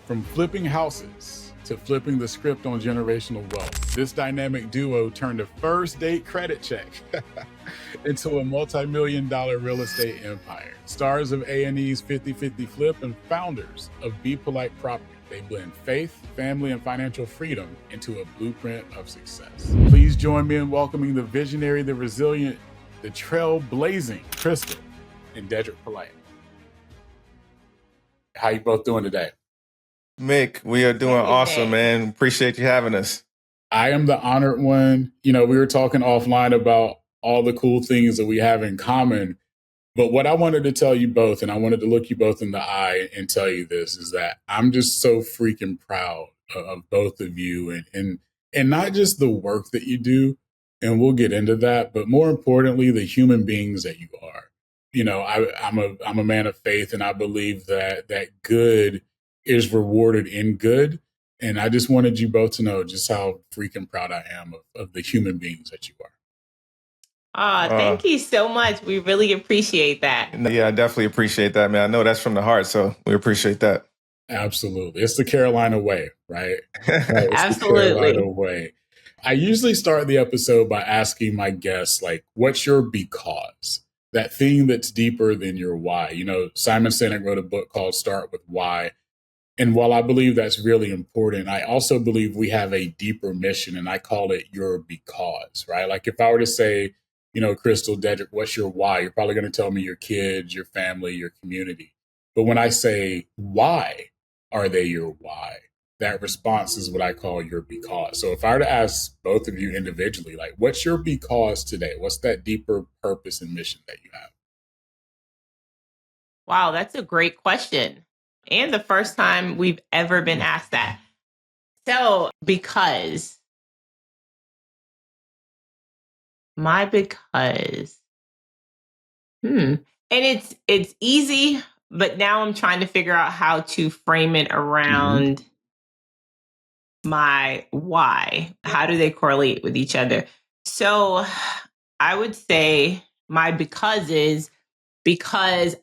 From flipping houses to flipping the script on generational wealth, this dynamic duo turned a first date credit check into a multi-million-dollar real estate empire. Stars of A&E's 50/50 Flip and founders of Be Polite Property. They blend faith, family, and financial freedom into a blueprint of success. Please join me in welcoming the visionary, the resilient, the trailblazing Crystal and Dedrick Polite. How you both doing today? Mick, we are doing awesome, man. Appreciate you having us. I am the honored one. You know, we were talking offline about all the cool things that we have in common. But what I wanted to tell you both, and I wanted to look you both in the eye and tell you this, is that I'm just so freaking proud of both of you and not just the work that you do, and we'll get into that, but more importantly, the human beings that you are. You know, I'm a man of faith, and I believe that good is rewarded in good. And I just wanted you both to know just how freaking proud I am of the human beings that you are. Thank you so much. We really appreciate that. Yeah, I definitely appreciate that, man. I know that's from the heart, so we appreciate that. Absolutely. It's the Carolina way, right? Absolutely. The Carolina way. I usually start the episode by asking my guests, like, what's your because? That thing that's deeper than your why. You know, Simon Sinek wrote a book called Start With Why. And while I believe that's really important, I also believe we have a deeper mission, and I call it your because, right? Like if I were to say, you know, Crystal, Dedrick, what's your why? You're probably going to tell me your kids, your family, your community. But when I say, why are they your why? That response is what I call your because. So if I were to ask both of you individually, like, what's your because today? What's that deeper purpose and mission that you have? Wow, that's a great question. And the first time we've ever been asked that. So, and it's easy, but now I'm trying to figure out how to frame it around my why. How do they correlate with each other? So I would say my because is because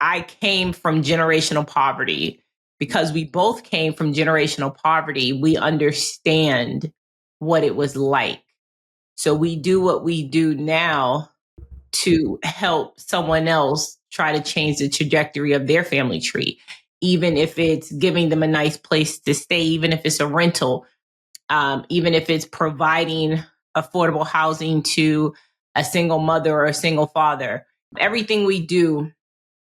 I came from generational poverty. Because we both came from generational poverty, we understand what it was like. So we do what we do now to help someone else try to change the trajectory of their family tree, even if it's giving them a nice place to stay, even if it's a rental, even if it's providing affordable housing to a single mother or a single father. Everything we do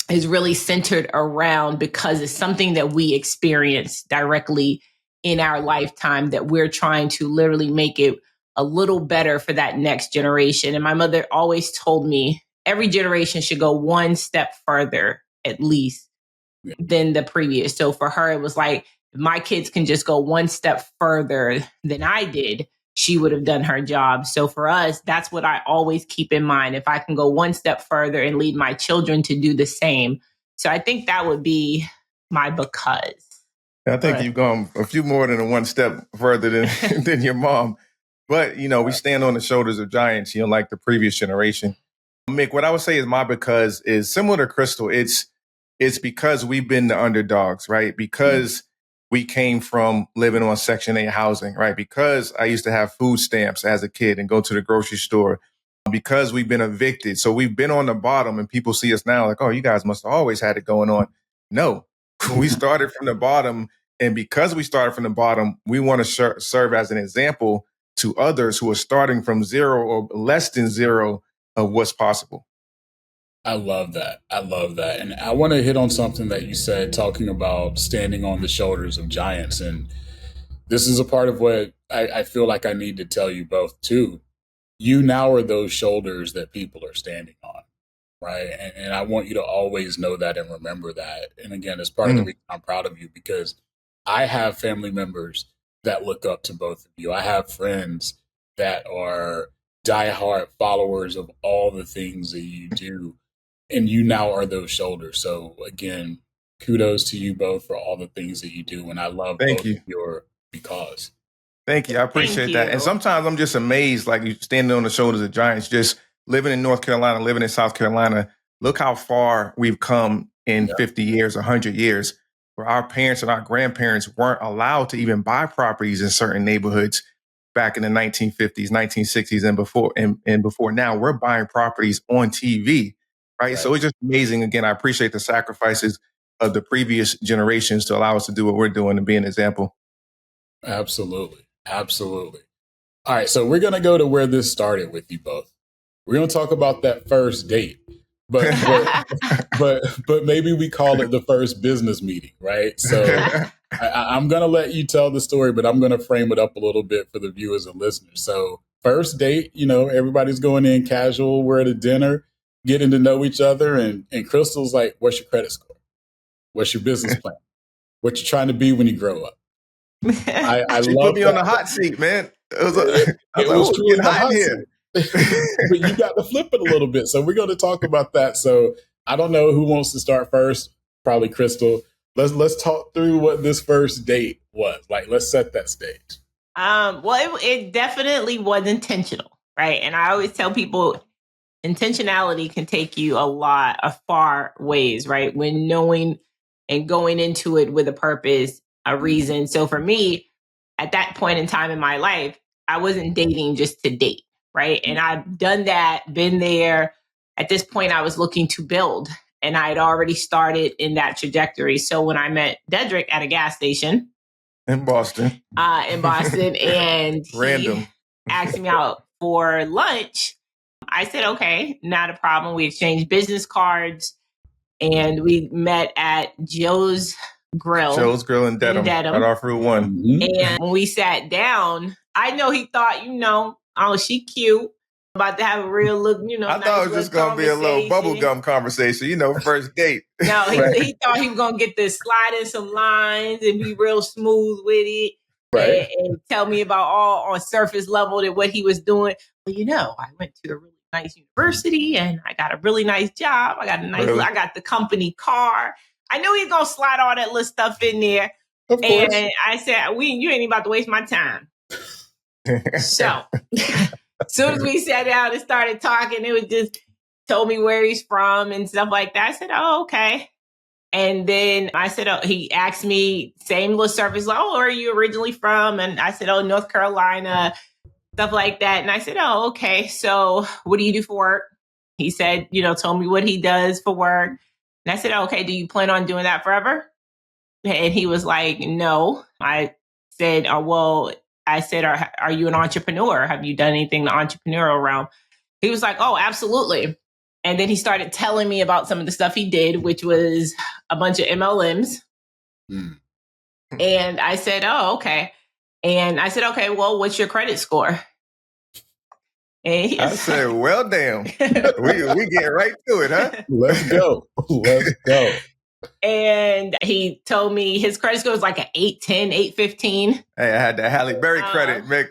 is really centered around because it's something that we experience directly in our lifetime that we're trying to literally make it a little better for that next generation. And my mother always told me every generation should go one step further, at least, than the previous. So for her, it was like, if my kids can just go one step further than I did, she would have done her job. So for us, that's what I always keep in mind. If I can go one step further and lead my children to do the same. So I think that would be my because. I think you've gone a few more than one step further than your mom. But, you know, we stand on the shoulders of giants, you know, like the previous generation. Mick, what I would say is my because is similar to Crystal. It's because we've been the underdogs, right? Because we came from living on Section 8 housing, right? Because I used to have food stamps as a kid and go to the grocery store. Because we've been evicted. So we've been on the bottom and people see us now like, oh, you guys must have always had it going on. No, we started from the bottom. And because we started from the bottom, we want to serve as an example to others who are starting from zero or less than zero of what's possible. I love that. And I want to hit on something that you said, talking about standing on the shoulders of giants. And this is a part of what I feel like I need to tell you both too. You now are those shoulders that people are standing on, right? And I want you to always know that and remember that. And again, it's part of the reason I'm proud of you, because I have family members that look up to both of you. I have friends that are diehard followers of all the things that you do. And you now are those shoulders. So again, kudos to you both for all the things that you do. And I love both of your because. Thank you. I appreciate that. And sometimes I'm just amazed, like you standing on the shoulders of giants, just living in North Carolina, living in South Carolina. Look how far we've come in 50 years, 100 years. where our parents and our grandparents weren't allowed to even buy properties in certain neighborhoods back in the 1950s, 1960s, and before. And before now, we're buying properties on TV, right? So it's just amazing. Again, I appreciate the sacrifices of the previous generations to allow us to do what we're doing and be an example. Absolutely. Absolutely. All right. So we're going to go to where this started with you both. We're going to talk about that first date, but maybe we call it the first business meeting, right? So I'm going to let you tell the story, but I'm going to frame it up a little bit for the viewers and listeners. So first date, everybody's going in casual. We're at a dinner, getting to know each other. And Crystal's like, what's your credit score? What's your business plan? What you trying to be when you grow up? I She love put me on the hot seat, man. It was truly getting the hot hot here. But you got to flip it a little bit. So we're going to talk about that. So I don't know who wants to start first. Probably Crystal. Let's talk through what this first date was. Like, let's set that stage. Well, it definitely was intentional, right? And I always tell people intentionality can take you a far ways, right? When knowing and going into it with a purpose, a reason. So for me, at that point in time in my life, I wasn't dating just to date, right? And I've done that, been there. At this point, I was looking to build, and I had already started in that trajectory. So when I met Dedrick at a gas station in Boston, and random, he asked me out for lunch, I said, okay, not a problem. We exchanged business cards, and we met at Joe's Grill in Dedham, right off Route 1. Mm-hmm. And when we sat down, I know he thought, oh, she cute. About to have a real look, I nice thought it was just going to be a little bubblegum conversation, first date. No, he thought he was going to get to slide in some lines and be real smooth with it. Right. And tell me about all on surface level that what he was doing. Well, I went to a really nice university and I got a really nice job. I got the company car. I knew he was going to slide all that little stuff in there. Of course. And I said, you ain't about to waste my time. So as soon as we sat down and started talking, it was just told me where he's from and stuff like that. I said, oh, okay. And then I said, he asked me, same little surface, where are you originally from? And I said, North Carolina, stuff like that. And I said, oh, okay. So what do you do for work? He said, told me what he does for work. And I said, okay, do you plan on doing that forever? And he was like, no. I said, are you an entrepreneur? Have you done anything in the entrepreneurial realm? He was like, oh, absolutely. And then he started telling me about some of the stuff he did, which was a bunch of MLMs. And I said, oh, okay. And I said, okay, well, what's your credit score? And I said, well, damn. we get right to it, huh? Let's go. And he told me his credit score was like an 810, 815. Hey, I had the Halle Berry credit, Mick.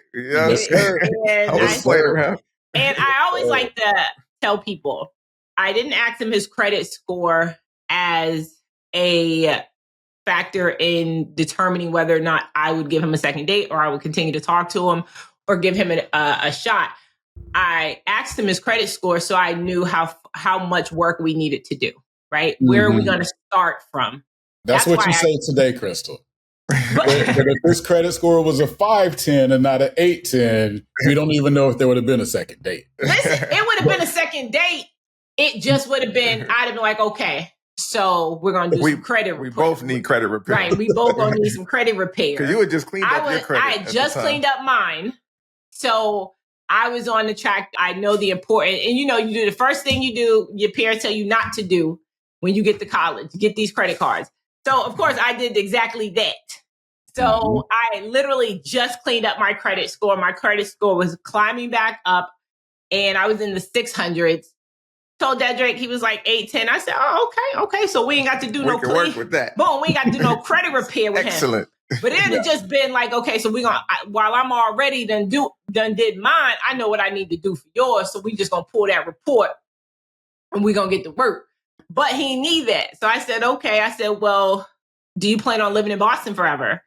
And I always like to tell people, I didn't ask him his credit score as a factor in determining whether or not I would give him a second date or I would continue to talk to him or give him a shot. I asked him his credit score so I knew how much work we needed to do, right? Where are we going to start from? That's what you say today, Crystal. But if this credit score was a 510 and not an 810, we don't even know if there would have been a second date. Listen, it would have been a second date. It just would have been, I'd have been like, okay, so we're going to do some credit repair. We both need credit repair. Right, we both going to need some credit repair. Because you had just cleaned up your credit. I had just cleaned up mine. So I was on the track. I know the important, and you do the first thing you do, your parents tell you not to do when you get to college, get these credit cards. So of course I did exactly that. So I literally just cleaned up my credit score. My credit score was climbing back up and I was in the 600s. Told Dedrick, he was like 810. I said, oh, okay. So we ain't got to do no clean. Work with that. Boom, we ain't got to do no credit repair with Excellent. him. But it had just been like, okay, so we gonna while I'm already done did mine, I know what I need to do for yours. So we just gonna pull that report and we gonna get to work. But he need that. So I said, okay. I said, well, do you plan on living in Boston forever?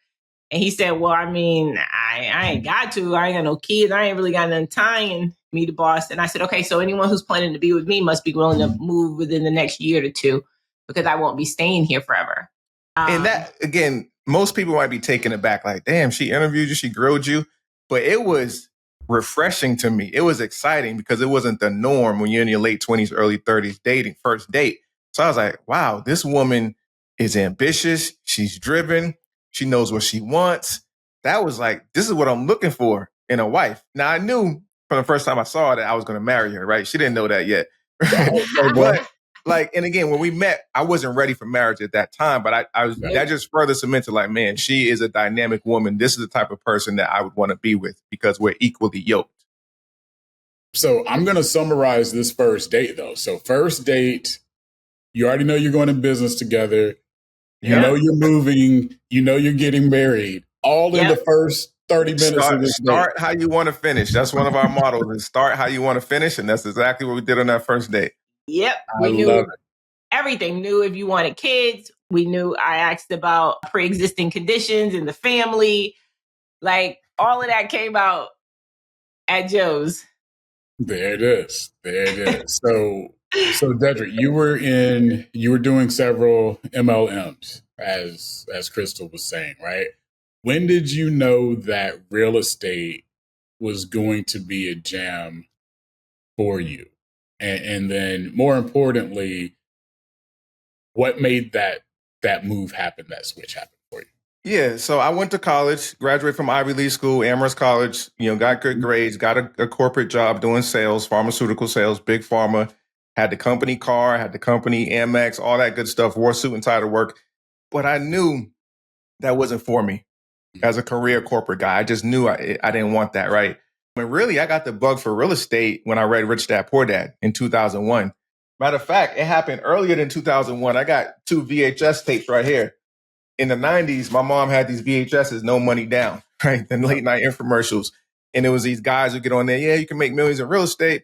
And he said, well, I mean, I ain't got to. I ain't got no kids. I ain't really got nothing tying me to Boston. I said, okay, so anyone who's planning to be with me must be willing to move within the next year to two because I won't be staying here forever. And that, again, most people might be taken aback, like, damn, she interviewed you, she grilled you. But it was refreshing to me. It was exciting because it wasn't the norm when you're in your late 20s, early 30s dating, first date. So I was like, wow, this woman is ambitious. She's driven. She knows what she wants. That was like, this is what I'm looking for in a wife. Now, I knew from the first time I saw her that I was going to marry her, right? She didn't know that yet. But like, and again, when we met, I wasn't ready for marriage at that time, but I was, that just further cemented like, man, she is a dynamic woman. This is the type of person that I would want to be with because we're equally yoked. So I'm going to summarize this first date though. So first date, you already know you're going in business together. You know you're moving. You know you're getting married. All in the first 30 minutes of this Start how you want to finish. That's one of our mottos is start how you want to finish. And that's exactly what we did on that first date. Yep. We knew everything. Knew if you wanted kids. We knew I asked about pre-existing conditions in the family. Like all of that came out at Joe's. There it is. There it is. So Dedrick, you were doing several MLMs as Crystal was saying, right? When did you know that real estate was going to be a jam for you? And then more importantly, what made that move happen, that switch happen for you? Yeah, so I went to college, graduated from Ivy League School, Amherst College, got good grades, got a corporate job doing sales, pharmaceutical sales, big pharma, had the company car, had the company Amex, all that good stuff, wore suit and tie to work. But I knew that wasn't for me as a career corporate guy. I just knew I didn't want that, right? And really, I got the bug for real estate when I read Rich Dad Poor Dad in 2001. Matter of fact, it happened earlier than 2001. I got 2 VHS tapes right here. In the 90s, my mom had these VHSs, No Money Down, right? The late night infomercials. And it was these guys who get on there, yeah, you can make millions in real estate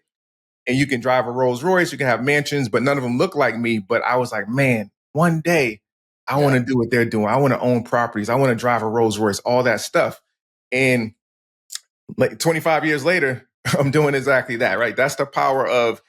and you can drive a Rolls Royce, you can have mansions, but none of them look like me. But I was like, man, one day I want to do what they're doing. I want to own properties. I want to drive a Rolls Royce, all that stuff. And like 25 years later, I'm doing exactly that, right? That's the power of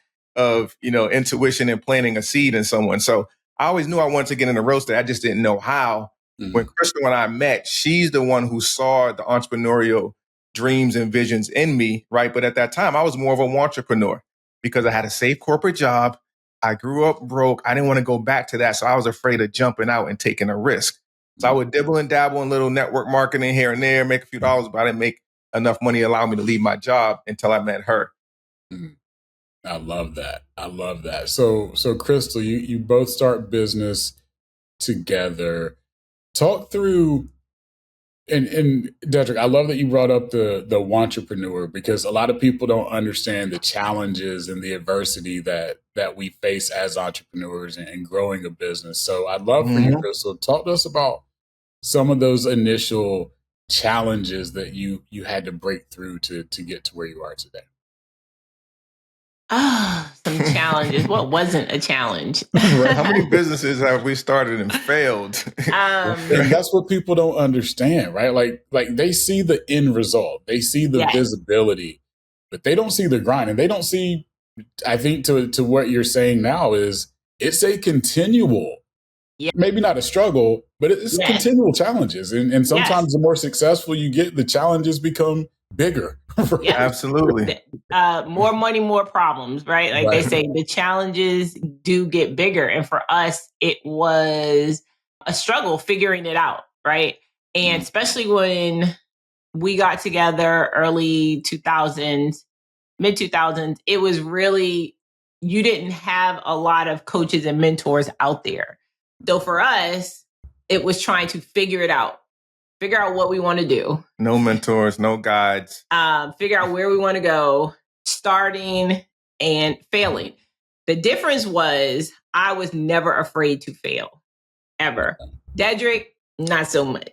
intuition and planting a seed in someone. So I always knew I wanted to get into real estate. I just didn't know how. Mm-hmm. When Crystal and I met, she's the one who saw the entrepreneurial dreams and visions in me, right? But at that time, I was more of an entrepreneur because I had a safe corporate job. I grew up broke. I didn't want to go back to that. So I was afraid of jumping out and taking a risk. So I would dibble and dabble in little network marketing here and there, make a few dollars, but I didn't make enough money to allow me to leave my job until I met her. Mm-hmm. I love that. I love that. So Crystal, you both start business together. Talk through, and Dedrick, I love that you brought up the entrepreneur because a lot of people don't understand the challenges and the adversity that we face as entrepreneurs and growing a business. So I'd love for you, Crystal, talk to us about some of those initial challenges that you had to break through to get to where you are today. Some challenges. What wasn't a challenge? Right. How many businesses have we started and failed? And that's what people don't understand, right? Like they see the end result, they see the visibility, but they don't see the grind, and they don't see. I think to what you're saying now is it's a continual, maybe not a struggle, but it's continual challenges, and sometimes the more successful you get, the challenges become bigger. Right? Yeah. Absolutely. More money, more problems, right? Like they say, the challenges do get bigger. And for us, it was a struggle figuring it out, right? And especially when we got together early 2000s, mid 2000s, it was really, you didn't have a lot of coaches and mentors out there. So for us, it was trying to figure it out. Figure out what we want to do. No mentors, no guides. Figure out where we want to go, starting and failing. The difference was I was never afraid to fail, ever. Dedrick, not so much.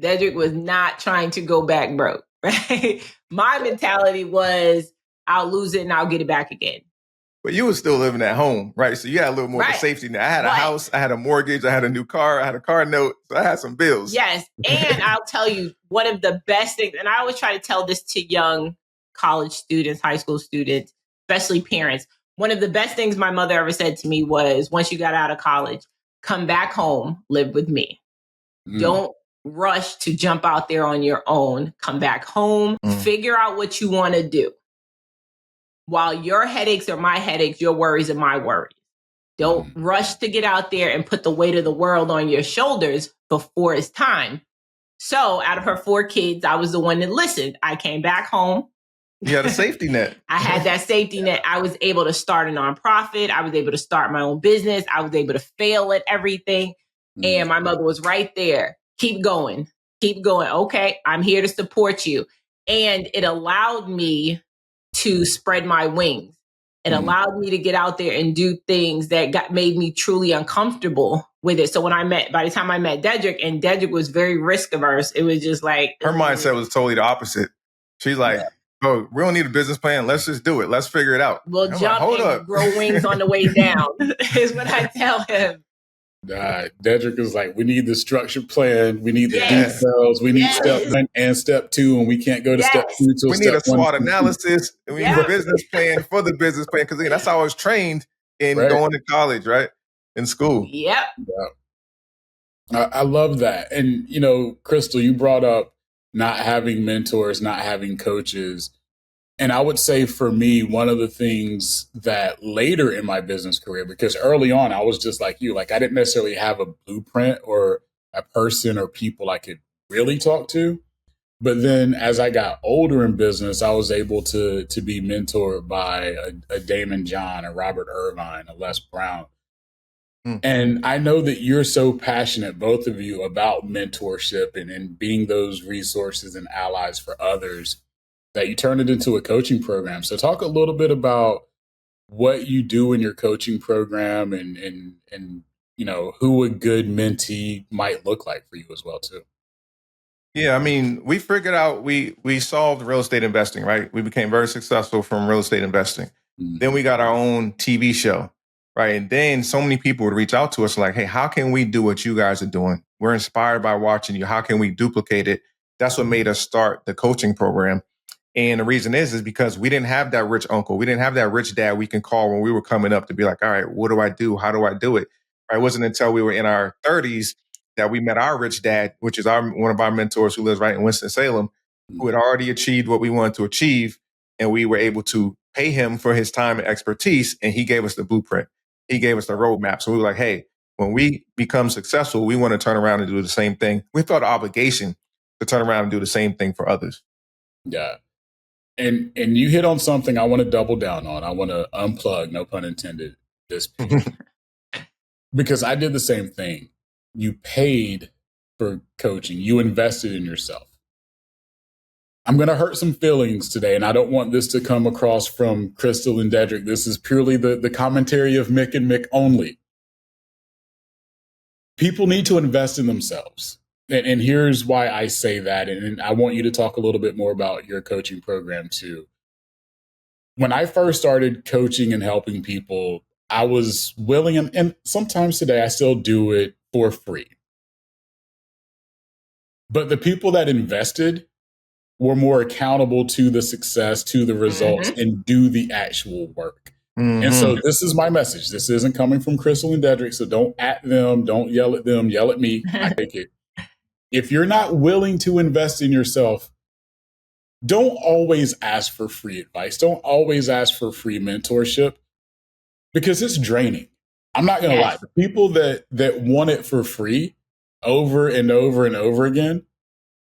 Dedrick was not trying to go back broke, right? My mentality was I'll lose it and I'll get it back again. But you were still living at home, right? So you had a little more of safety net. I had a house, I had a mortgage, I had a new car, I had a car note, so I had some bills. Yes, and I'll tell you, one of the best things, and I always try to tell this to young college students, high school students, especially parents. One of the best things my mother ever said to me was, once you got out of college, come back home, live with me. Mm. Don't rush to jump out there on your own. Come back home, figure out what you want to do. While your headaches are my headaches, your worries are my worries. Don't rush to get out there and put the weight of the world on your shoulders before it's time. So out of her 4 kids, I was the one that listened. I came back home. You had a safety net. I had that safety net. I was able to start a nonprofit. I was able to start my own business. I was able to fail at everything. And my mother was right there. Keep going. Keep going. Okay, I'm here to support you. And it allowed me to spread my wings. It allowed me to get out there and do things that made me truly uncomfortable with it. So by the time I met Dedrick, and Dedrick was very risk averse, it was just like her mindset was totally the opposite. She's like, "Oh, we don't need a business plan. Let's just do it. Let's figure it out. We'll jump and grow wings on the way down." Is what I tell him. Dedrick is like, we need the structured plan. We need the details. We need step 1 and step 2, and we can't go to step 2 till we need a SWOT 1. analysis. And we need a business plan for the business plan, because that's how I was trained in going to college, right? In school. Yep. I love that. And, Crystal, you brought up not having mentors, not having coaches. And I would say for me, one of the things that later in my business career, because early on, I was just like you, like I didn't necessarily have a blueprint or a person or people I could really talk to. But then as I got older in business, I was able to be mentored by a Damon John, a Robert Irvine, a Les Brown. And I know that you're so passionate, both of you, about mentorship and being those resources and allies for others, that you turned it into a coaching program. So talk a little bit about what you do in your coaching program and who a good mentee might look like for you as well too. Yeah, I mean, we figured out we solved real estate investing, right? We became very successful from real estate investing. Then we got our own TV show, right? And then so many people would reach out to us like, hey, how can we do what you guys are doing? We're inspired by watching you. How can we duplicate it? That's what made us start the coaching program. And the reason is because we didn't have that rich uncle. We didn't have that rich dad we can call when we were coming up to be like, all right, what do I do? How do I do it? It wasn't until we were in our 30s that we met our rich dad, which is one of our mentors who lives right in Winston-Salem, who had already achieved what we wanted to achieve. And we were able to pay him for his time and expertise. And he gave us the blueprint. He gave us the roadmap. So we were like, hey, when we become successful, we want to turn around and do the same thing. We felt an obligation to turn around and do the same thing for others. Yeah. And you hit on something I want to double down on. I want to unplug, no pun intended, this piece. Because I did the same thing. You paid for coaching. You invested in yourself. I'm going to hurt some feelings today, and I don't want this to come across from Crystal and Dedrick. This is purely the commentary of Mick and Mick only. People need to invest in themselves. And here's why I say that. And I want you to talk a little bit more about your coaching program too. When I first started coaching and helping people, I was willing, and sometimes today I still do it for free. But the people that invested were more accountable to the success, to the results, and do the actual work. And so this is my message. This isn't coming from Crystal and Dedrick, so don't at them, don't yell at them, yell at me. I take it. If you're not willing to invest in yourself, don't always ask for free advice. Don't always ask for free mentorship, because it's draining. I'm not going to lie. The people that want it for free over and over and over again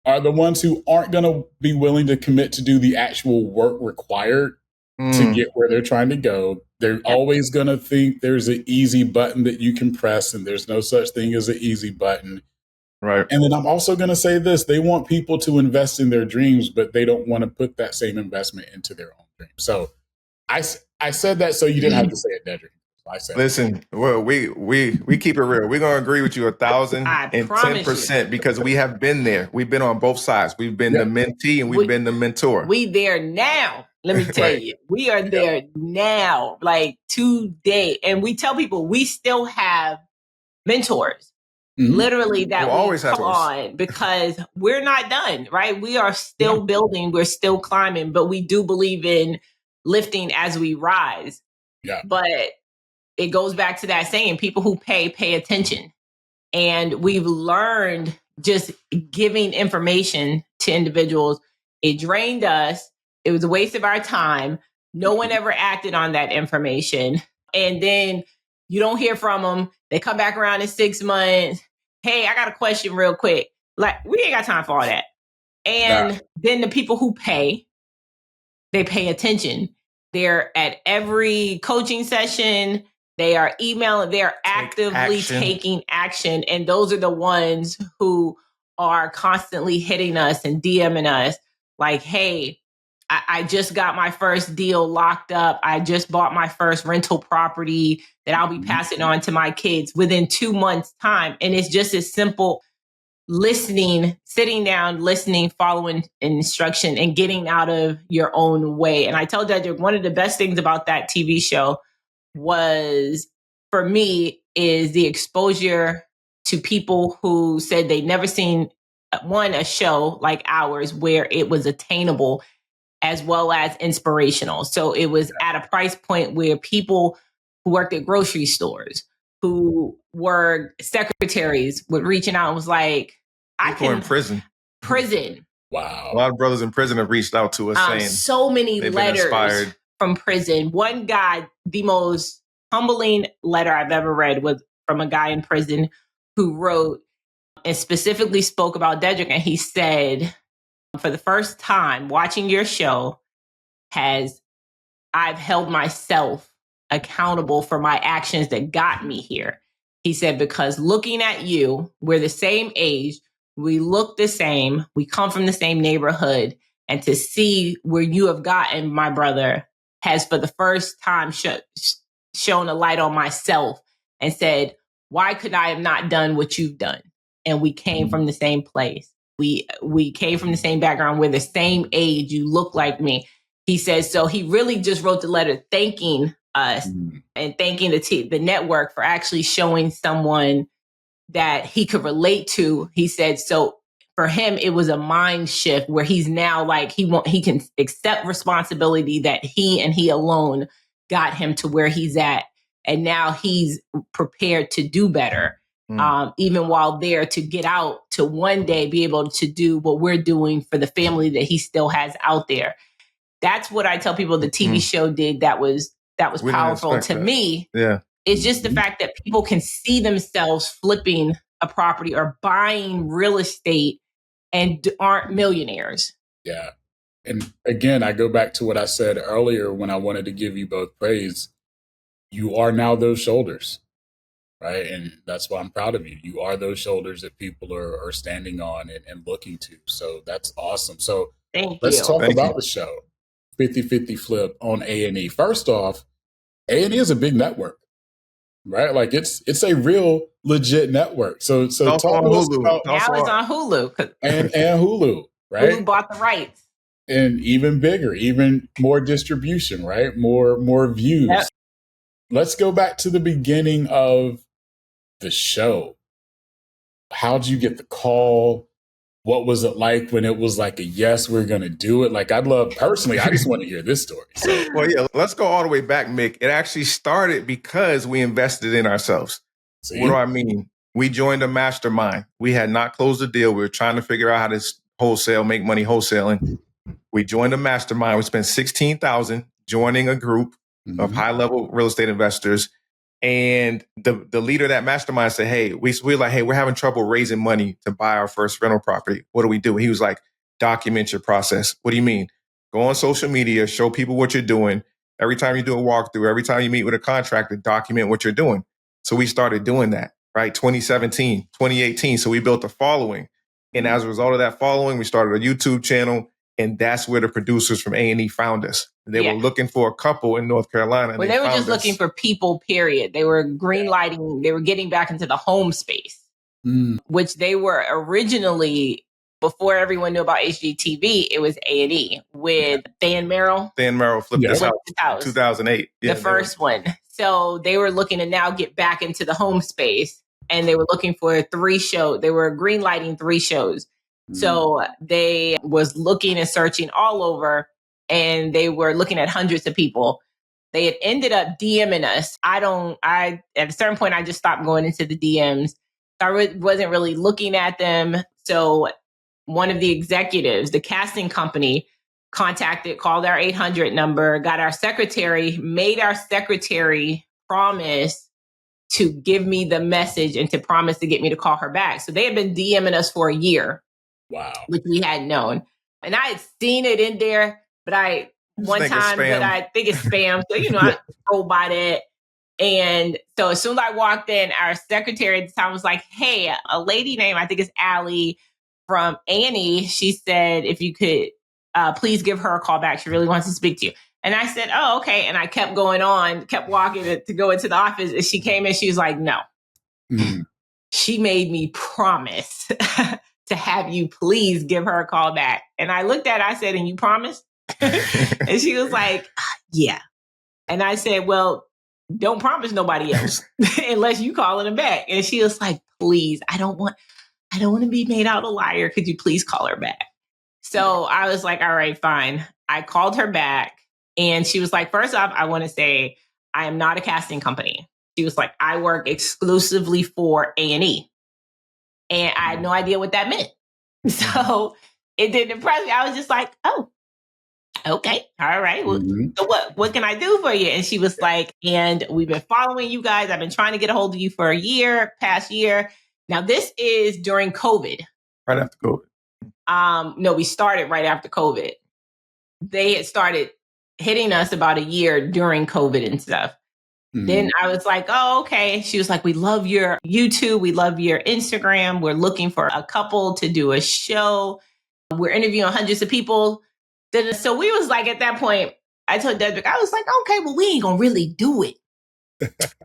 are the ones who aren't going to be willing to commit to do the actual work required to get where they're trying to go. They're always going to think there's an easy button that you can press, and there's no such thing as an easy button. Right. And then I'm also going to say this. They want people to invest in their dreams, but they don't want to put that same investment into their own dreams. So I said that so you didn't have to say it, Dedrick. I said, listen, well, we keep it real. We're going to agree with you 1,010% because we have been there. We've been on both sides. We've been the mentee and we've been the mentor. We there now. Let me tell you, we are there now, like today. And we tell people we still have mentors. Literally that we call on, because we're not done, right? We are still building, we're still climbing, but we do believe in lifting as we rise. Yeah. But it goes back to that saying, people who pay attention. And we've learned just giving information to individuals, it drained us. It was a waste of our time. No one ever acted on that information. And then you don't hear from them. They come back around in 6 months. Hey, I got a question real quick. Like, we ain't got time for all that. And then the people who pay, they pay attention. They're at every coaching session. They are emailing. They're actively taking action. And those are the ones who are constantly hitting us and DMing us like, hey, I just got my first deal locked up. I just bought my first rental property that I'll be passing on to my kids within 2 months' time. And it's just as simple listening, sitting down, listening, following instruction, and getting out of your own way. And I tell Dedrick, one of the best things about that TV show was, for me, is the exposure to people who said they'd never seen a show like ours where it was attainable as well as inspirational. So it was at a price point where people who worked at grocery stores, who were secretaries, would reaching out and was like, people in prison. Wow. A lot of brothers in prison have reached out to us saying so many letters from prison. One guy, the most humbling letter I've ever read was from a guy in prison who wrote and specifically spoke about Dedrick. And he said, for the first time watching your show, I've held myself accountable for my actions that got me here. He said, because looking at you, we're the same age, we look the same, we come from the same neighborhood, and to see where you have gotten, my brother, has for the first time shown a light on myself and said, why could I have not done what you've done? And we came from the same place. We came from the same background. We're the same age. You look like me. He says, so he really just wrote the letter thanking us and thanking the network for actually showing someone that he could relate to. He said, so for him, it was a mind shift where he's now like, he can accept responsibility that he and he alone got him to where he's at. And now he's prepared to do better. Even while there, to get out, to one day be able to do what we're doing for the family that he still has out there. That's what I tell people the TV show did that was powerful to me. Yeah. It's just the fact that people can see themselves flipping a property or buying real estate and aren't millionaires. Yeah. And again, I go back to what I said earlier when I wanted to give you both praise. You are now those shoulders, right? And that's why I'm proud of you. You are those shoulders that people are standing on and looking to. So that's awesome. So let's talk about the show, 50/50 Flip on A&E. First off, A&E is a big network, right? Like it's a real legit network. So talk to us about now it's on Hulu and Hulu, right? Hulu bought the rights. And even bigger, even more distribution, right? More views. Yep. Let's go back to the beginning of the show. How'd you get the call? What was it like when it was like a yes, we're going to do it? Like, I'd love, personally, I just want to hear this story. So. Well, yeah, let's go all the way back, Mick. It actually started because we invested in ourselves. See? What do I mean? We joined a mastermind. We had not closed the deal. We were trying to figure out how to make money wholesaling. We joined a mastermind. We spent $16,000 joining a group of high-level real estate investors. And the leader of that mastermind said, hey, we're like, hey, we're having trouble raising money to buy our first rental property. What do we do? He was like, document your process. What do you mean? Go on social media, show people what you're doing. Every time you do a walkthrough, every time you meet with a contractor, document what you're doing. So we started doing that, right? 2017, 2018. So we built a following. And as a result of that following, we started a YouTube channel. And that's where the producers from A&E found us. They were looking for a couple in North Carolina. Well, they were just looking for people, period. They were green lighting. They were getting back into the home space, which they were originally, before everyone knew about HGTV, it was A&E with Dan Merrill. Dan Merrill flipped this out in 2008. The first one. So they were looking to now get back into the home space. And they were looking for 3 shows. They were green lighting 3 shows. So they was looking and searching all over, and they were looking at hundreds of people. They had ended up DMing us. At a certain point, I just stopped going into the DMs. I wasn't really looking at them. So one of the executives, the casting company, called our 800 number, got our secretary, made our secretary promise to give me the message and to promise to get me to call her back. So they had been DMing us for a year. Wow. Which we hadn't known. And I had seen it in there, but I think it's spam. So, I scrolled by that. And so as soon as I walked in, our secretary at the time was like, hey, a lady named, I think it's Allie from Annie. She said, if you could please give her a call back. She really wants to speak to you. And I said, oh, okay. And I kept going on, kept walking to go into the office. And she came in, she was like, no. Mm-hmm. She made me promise to have you please give her a call back. And I looked at her, I said, and you promised? And she was like, yeah. And I said, well, don't promise nobody else unless you calling them back. And she was like, please, I don't want to be made out a liar. Could you please call her back? So I was like, all right, fine. I called her back and she was like, first off, I want to say I am not a casting company. She was like, I work exclusively for A&E. And I had no idea what that meant. So it didn't impress me. I was just like, oh, okay. All right. Well, so what can I do for you? And she was like, and we've been following you guys. I've been trying to get a hold of you for past year. Now, this is during COVID. Right after COVID. No, we started right after COVID. They had started hitting us about a year during COVID and stuff. Then I was like, oh, okay. She was like, we love your YouTube. We love your Instagram. We're looking for a couple to do a show. We're interviewing hundreds of people. So we was like, at that point, I told Dedrick, I was like, okay, well, we ain't going to really do it.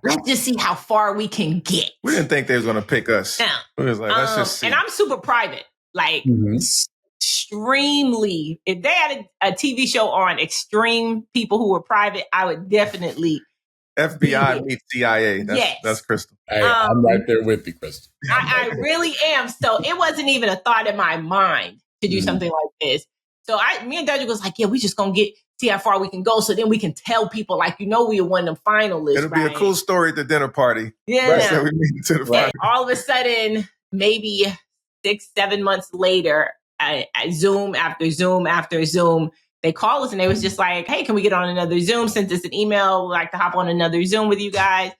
Let's just see how far we can get. We didn't think they was going to pick us. No. We was like, let's just see. And I'm super private, like extremely. If they had a TV show on extreme people who were private, I would definitely... FBI meets CIA. That's Crystal. Hey, I'm right there with you, Crystal. I really am. So it wasn't even a thought in my mind to do something like this. So me and Dedrick was like, yeah, we just going to see how far we can go. So then we can tell people, like, we are one of them finalists. It'll be a cool story at the dinner party. Yeah. Right, so we meet to the party. All of a sudden, maybe 6-7 months later, Zoom after Zoom after Zoom, they call us and they was just like, hey, can we get on another Zoom? Send us an email. We'd like to hop on another Zoom with you guys.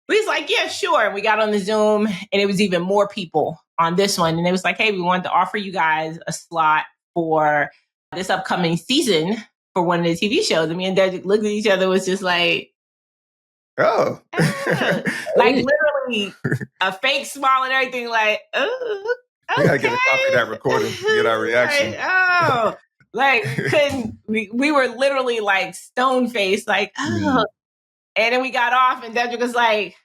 We was like, yeah, sure. And we got on the Zoom and it was even more people on this one. And it was like, hey, we wanted to offer you guys a slot for this upcoming season for one of the TV shows. And me and Dedrick looked at each other, was just like, oh. Like literally a fake smile and everything, like, oh, okay. We got to get a copy of that recording to get our reaction. Like, we were literally like stone faced, like, oh. And then we got off and Dedrick was like,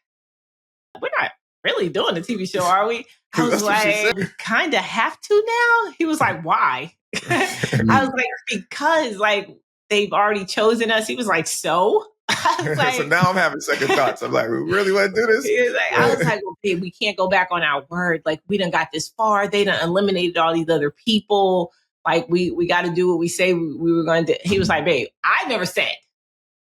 we're not really doing a TV show, are we? I was like, we kind of have to now. He was like, why? I was like, because like they've already chosen us. He was like, so? I was like, so now I'm having second thoughts. I'm like, we really want to do this? I was like, well, babe, we can't go back on our word. Like, we done got this far. They done eliminated all these other people. Like, we got to do what we say we were going to do. He was like, babe, I never said.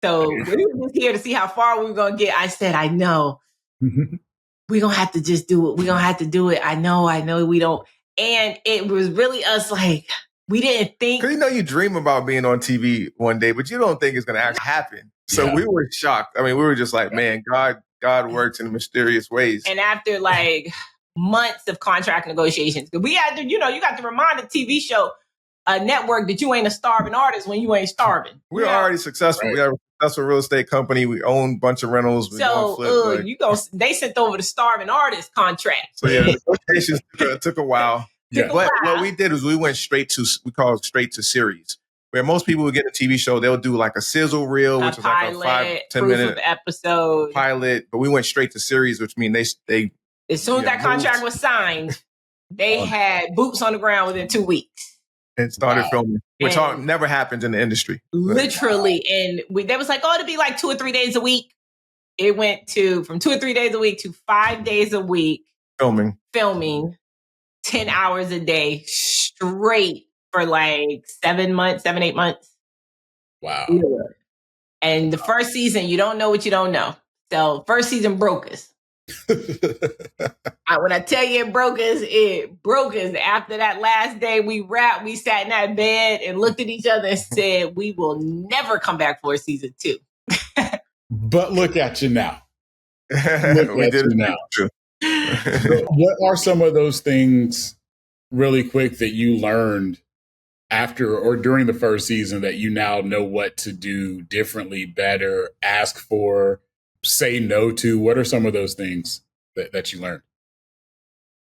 So we were just here to see how far we were going to get. I said, I know. We're going to have to just do it. We're going to have to do it. I know we don't. And it was really us like, we didn't think. Because you dream about being on TV one day, but you don't think it's going to actually happen. So we were shocked. I mean, we were just like, man, God works in mysterious ways. And after like months of contract negotiations, we had to, you got to remind a TV show, a network, that you ain't a starving artist when you ain't starving. We're already successful. Right. We have a successful real estate company. We own a bunch of rentals. They sent over the starving artist contract. So the negotiations took a while. But what we did was we went straight to series. Where most people would get a TV show, they'll do like a sizzle reel, which is like a 5-10 minute episode pilot. But we went straight to series, which means they as soon as that contract was signed, they had boots on the ground within 2 weeks. And started filming, which never happens in the industry. Literally. And they was like, oh, it'll be like 2 or 3 days a week. It went from 2 or 3 days a week to 5 days a week. Filming 10 hours a day straight for like 7 months, 7-8 months. Wow. Yeah. And the first season, you don't know what you don't know. So first season broke us. When I tell you it broke us. After that last day we wrapped, we sat in that bed and looked at each other and said, we will never come back for a season 2. But look at you now. We did it now. So what are some of those things, really quick, that you learned after or during the first season that you now know what to do differently, better, ask for, say no to? What are some of those things that you learned?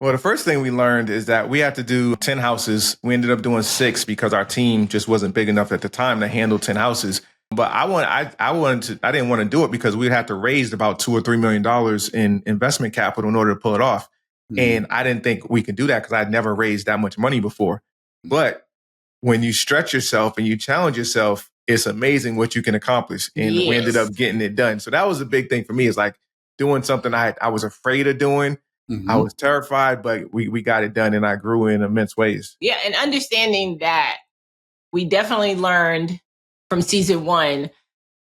Well, the first thing we learned is that we had to do 10 houses. We ended up doing 6 because our team just wasn't big enough at the time to handle 10 houses. But I didn't want to do it because we'd have to raise about $2 or $3 million in investment capital in order to pull it off. Mm-hmm. And I didn't think we could do that because I'd never raised that much money before. But when you stretch yourself and you challenge yourself, it's amazing what you can accomplish. And we ended up getting it done. So that was a big thing for me, is like doing something I was afraid of doing. Mm-hmm. I was terrified, but we got it done, and I grew in immense ways. Yeah, and understanding that we definitely learned from season 1,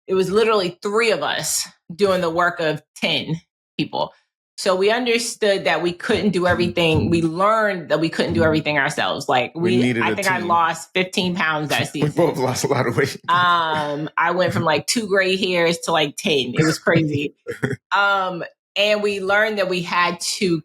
it was literally 3 of us doing the work of 10 people. So we understood that we couldn't do everything. We learned that we couldn't do everything ourselves. Like I think I lost 15 pounds that season. We both lost a lot of weight. I went from like 2 gray hairs to like 10. It was crazy. And we learned that we had to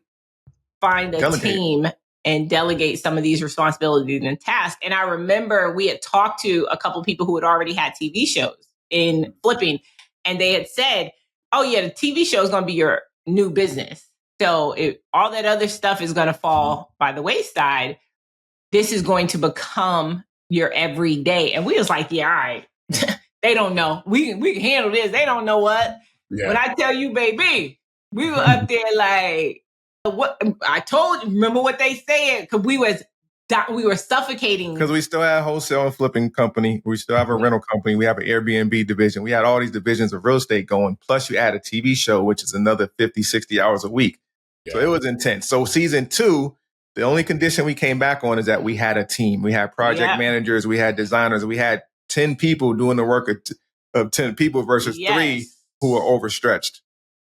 find a team and delegate some of these responsibilities and tasks. And I remember we had talked to a couple of people who had already had TV shows in flipping, and they had said, oh yeah, the TV show is going to be your new business. So all that other stuff is going to fall by the wayside. This is going to become your everyday. And we was like, yeah, all right. They don't know. We can handle this. They don't know what. Yeah. When I tell you, baby, we were up there like, what I told you, remember what they said? Because we were suffocating. Because we still had a wholesale and flipping company. We still have a rental company. We have an Airbnb division. We had all these divisions of real estate going. Plus you add a TV show, which is another 50, 60 hours a week. Yeah. So it was intense. So season 2, the only condition we came back on is that we had a team. We had project managers. We had designers. We had 10 people doing the work of 10 people versus 3 who were overstretched.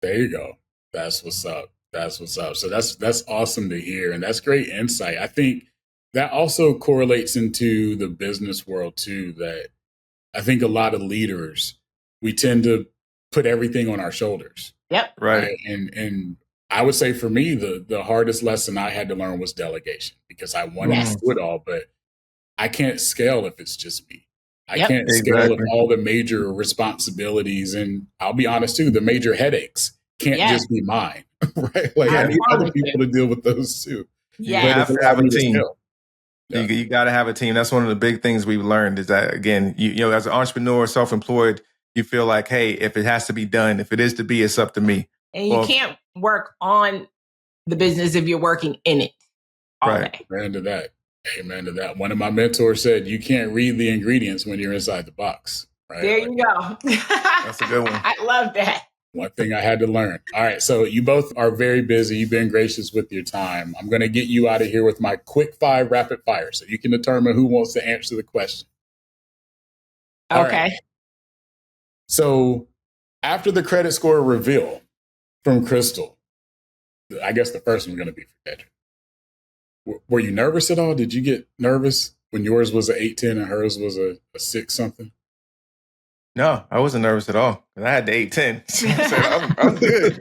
There you go. That's what's up. That's what's up. So that's awesome to hear. And that's great insight. I think that also correlates into the business world too, that I think a lot of leaders, we tend to put everything on our shoulders. Yep. Right. And I would say for me, the hardest lesson I had to learn was delegation, because I wanted to do it all, but I can't scale if it's just me. I can't scale if all the major responsibilities, and I'll be honest too, the major headaches can't just be mine. Right? Like I need other people to deal with those too. Yeah. You have to have a team. Yeah. You got to have a team. That's one of the big things we've learned, is that, again, you know, as an entrepreneur, self-employed, you feel like, hey, if it has to be done, if it is to be, it's up to me. And you can't work on the business if you're working in it all day. Amen to that. Amen to that. One of my mentors said, you can't read the ingredients when you're inside the box. Right? There you go. That's a good one. I love that. One thing I had to learn. All right. So you both are very busy. You've been gracious with your time. I'm going to get you out of here with my quick 5 rapid fire, so you can determine who wants to answer the question. Okay. All right. So after the credit score reveal from Crystal, I guess the first one's going to be for Dedrick. Were you nervous at all? Did you get nervous when yours was an 8-10 and hers was a 6 something? No, I wasn't nervous at all. I had the 8-10. So I'm good.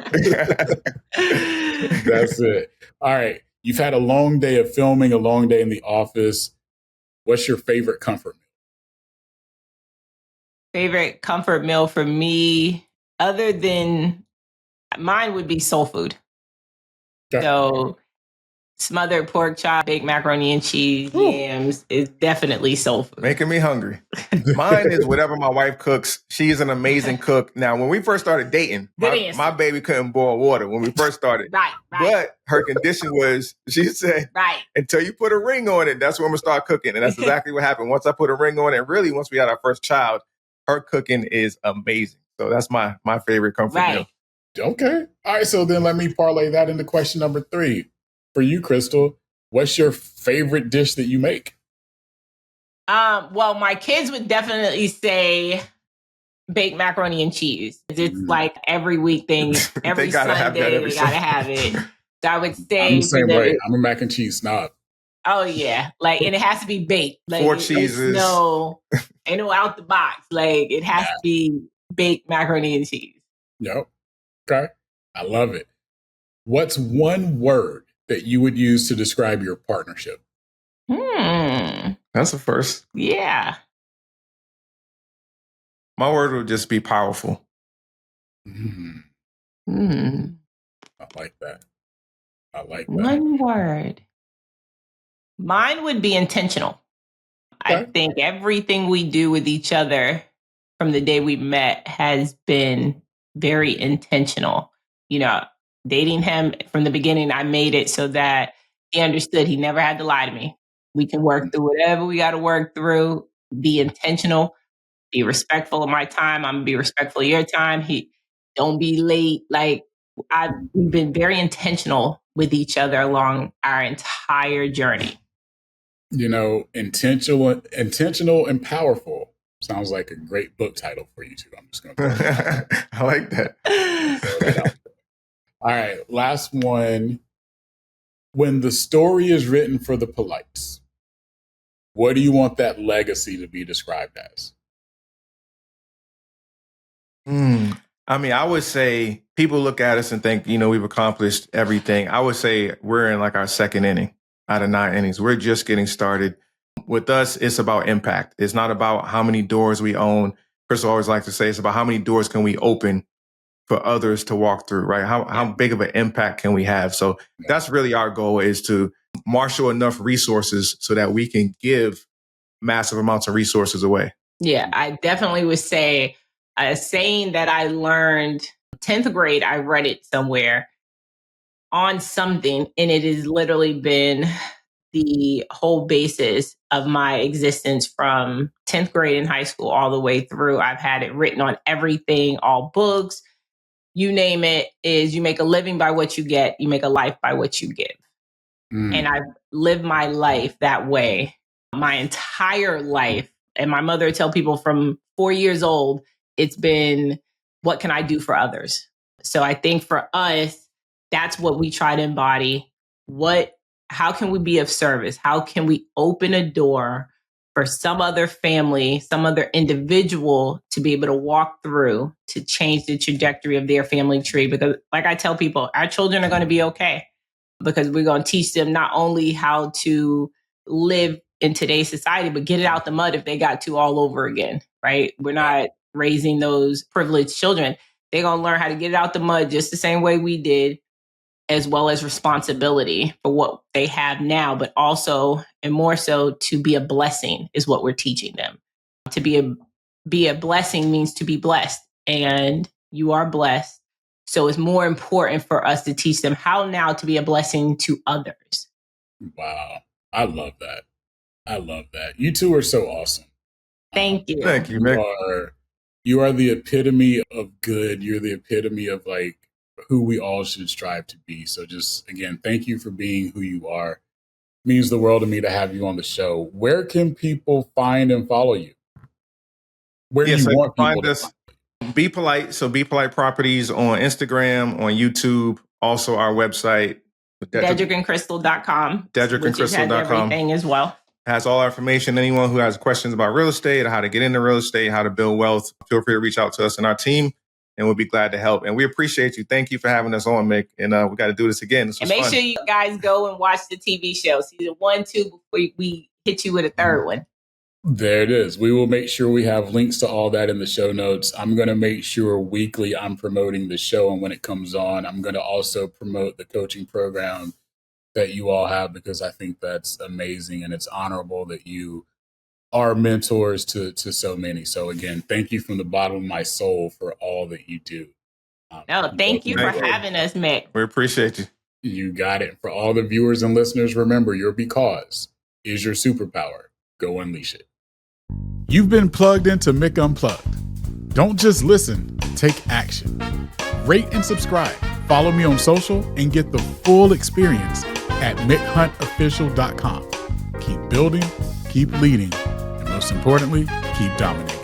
That's it. All right. You've had a long day of filming, a long day in the office. What's your favorite comfort meal? Favorite comfort meal for me, other than mine, would be soul food. Okay. So smothered pork chop, baked macaroni and cheese, yams is definitely soul food. Making me hungry. Mine is whatever my wife cooks. She's an amazing cook. Now, when we first started dating, my baby couldn't boil water when we first started. Right. But her condition was, she said, until you put a ring on it, that's when I'm going to start cooking. And that's exactly what happened. Once I put a ring on it, really, once we had our first child, her cooking is amazing. So that's my favorite comfort meal. Okay. All right. So then let me parlay that into question number 3. For you, Crystal, what's your favorite dish that you make? Well, my kids would definitely say baked macaroni and cheese. It's Mm. like every week thing. Every They gotta have that Sunday, every they gotta Sunday. have it. So I would I'm the say for same them, way. I'm a mac and cheese snob. oh yeah, like, and it has to be baked. Like, 4 it's cheeses. ain't no out the box. Like, it has to be baked macaroni and cheese. Yep. Okay. I love it. What's one word that you would use to describe your partnership? That's the first. Yeah. My word would just be powerful. Mm. I like that. I like that. One word. Mine would be intentional. Okay. I think everything we do with each other from the day we met has been very intentional. You know, dating him from the beginning, I made it so that he understood he never had to lie to me. We can work through whatever we got to work through, be intentional, be respectful of my time. I'm gonna be respectful of your time. Don't be late. Like, we've been very intentional with each other along our entire journey. You know, intentional and powerful sounds like a great book title for you two. I'm just going to I like that. throw that out. All right, last one. When the story is written for the Polites, what do you want that legacy to be described as? I mean, I would say people look at us and think, we've accomplished everything. I would say we're in like our second inning out of 9 innings. We're just getting started. With us, it's about impact. It's not about how many doors we own. Chris always likes to say it's about how many doors can we open for others to walk through, right? How big of an impact can we have? So that's really our goal, is to marshal enough resources so that we can give massive amounts of resources away. Yeah, I definitely would say a saying that I learned 10th grade, I read it somewhere on something, and it has literally been the whole basis of my existence from 10th grade in high school all the way through. I've had it written on everything, all books, you name it, is you make a living by what you get, you make a life by what you give. And I've lived my life that way my entire life. And my mother would tell people from 4 years old, it's been, what can I do for others? So I think for us, that's what we try to embody. How can we be of service? How can we open a door for some other family, some other individual to be able to walk through to change the trajectory of their family tree? Because, like I tell people, our children are going to be okay, because we're going to teach them not only how to live in today's society, but get it out the mud if they got to all over again, right? We're not raising those privileged children. They're going to learn how to get it out the mud just the same way we did, as well as responsibility for what they have now, but also, and more so, to be a blessing is what we're teaching them. To be a blessing means to be blessed, and you are blessed. So it's more important for us to teach them how now to be a blessing to others. Wow. I love that. I love that. You two are so awesome. Thank you. Thank you, Mick. You are the epitome of good. You're the epitome of like who we all should strive to be. So just, again, thank you for being who you are. It means the world to me to have you on the show. Where can people find and follow you? Where do you want people to find you? Be Polite. So Be Polite Properties on Instagram, on YouTube, also our website. DedrickandCrystal.com. DedrickandCrystal.com. Has everything as well. Has all our information. Anyone who has questions about real estate, how to get into real estate, how to build wealth, feel free to reach out to us and our team, and we'll be glad to help. And we appreciate you. Thank you for having us on, Mick. And we got to do this again. This was and make fun. sure you guys go and watch the TV show, season 1, 2, before we hit you with a third one. There it is. We will make sure we have links to all that in the show notes. I'm going to make sure weekly I'm promoting the show. And when it comes on, I'm going to also promote the coaching program that you all have, because I think that's amazing. And it's honorable that you are mentors to so many. So again, thank you from the bottom of my soul for all that you do. No, thank you for having us, Mick. We appreciate you. You got it. For all the viewers and listeners, remember, your because is your superpower. Go unleash it. You've been plugged into Mick Unplugged. Don't just listen, take action. Rate and subscribe. Follow me on social and get the full experience at MickHuntOfficial.com. Keep building, keep leading, and most importantly, keep dominating.